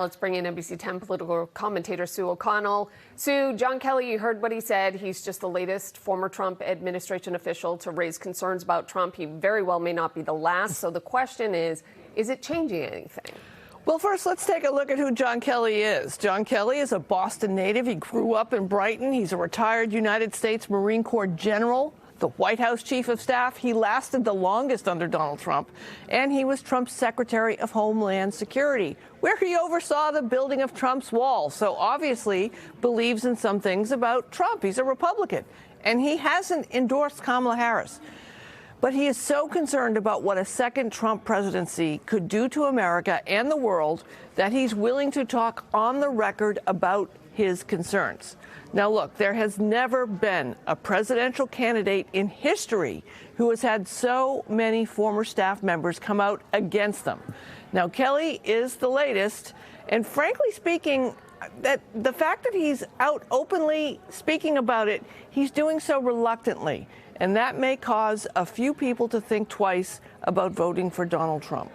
Let's bring in NBC 10 political commentator Sue O'Connell. Sue, John Kelly, you heard what he said. He's just the latest former Trump administration official to raise concerns about Trump. He very well may not be the last. So the question is it changing anything? Well, first, let's take a look at who John Kelly is. John Kelly is a Boston native. He grew up in Brighton. He's a retired United States Marine Corps general, the White House chief of staff. He lasted the longest under Donald Trump, and he was Trump's Secretary of Homeland Security, where he oversaw the building of Trump's wall. So obviously believes in some things about Trump. He's a Republican, and he hasn't endorsed Kamala Harris. But he is so concerned about what a second Trump presidency could do to America and the world that he's willing to talk on the record about his concerns. Now, look, there has never been a presidential candidate in history who has had so many former staff members come out against them. Now, Kelly is the latest, and frankly speaking, that the fact that he's out openly speaking about it, he's doing so reluctantly, and that may cause a few people to think twice about voting for Donald Trump.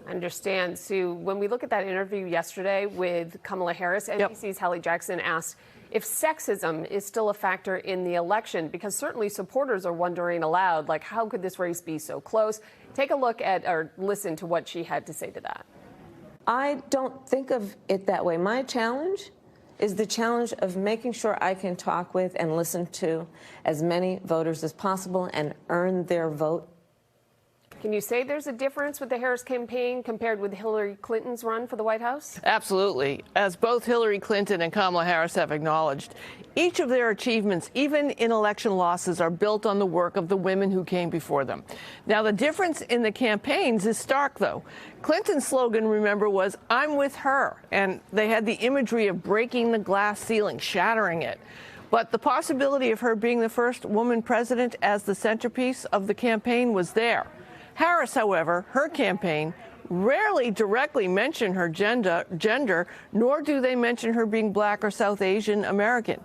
I understand, Sue. When we look at that interview yesterday with Kamala Harris, NBC's Hallie Jackson asked if sexism is still a factor in the election, because certainly supporters are wondering aloud, like, how could this race be so close? Take a look at or listen to what she had to say to that. I don't think of it that way. My challenge is the challenge of making sure I can talk with and listen to as many voters as possible and earn their vote. Can you say there's a difference with the Harris campaign compared with Hillary Clinton's run for the White House? Absolutely. As both Hillary Clinton and Kamala Harris have acknowledged, each of their achievements, even in election losses, are built on the work of the women who came before them. Now, the difference in the campaigns is stark, though. Clinton's slogan, remember, was, "I'm with her," and they had the imagery of breaking the glass ceiling, shattering it. But the possibility of her being the first woman president as the centerpiece of the campaign was there. Harris, however, her campaign rarely directly mentioned her gender, nor do they mention her being black or South Asian American.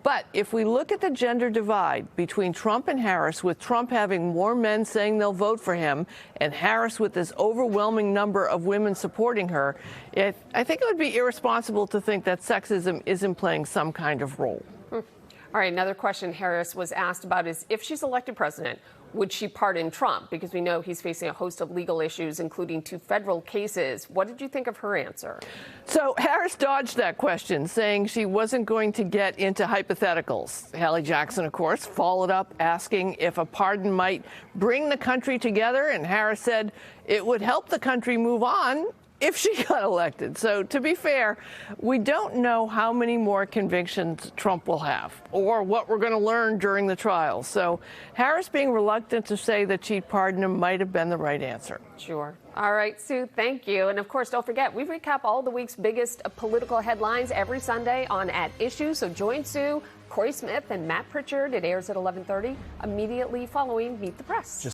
But if we look at the gender divide between Trump and Harris, with Trump having more men saying they'll vote for him and Harris with this overwhelming number of women supporting her, I think it would be irresponsible to think that sexism isn't playing some kind of role. All right, another question Harris was asked about is if she's elected president, would she pardon Trump? Because we know he's facing a host of legal issues, including 2 federal cases. What did you think of her answer? So Harris dodged that question, saying she wasn't going to get into hypotheticals. Hallie Jackson, of course, followed up asking if a pardon might bring the country together, and Harris said it would help the country move on if she got elected. So to be fair, we don't know how many more convictions Trump will have or what we're going to learn during the trial. So Harris being reluctant to say that she'd pardon him might have been the right answer. Sure. All right, Sue, thank you. And of course, don't forget, we recap all the week's biggest political headlines every Sunday on At Issue. So join Sue, Corey Smith, and Matt Pritchard. It airs at 11:30 immediately following Meet the Press.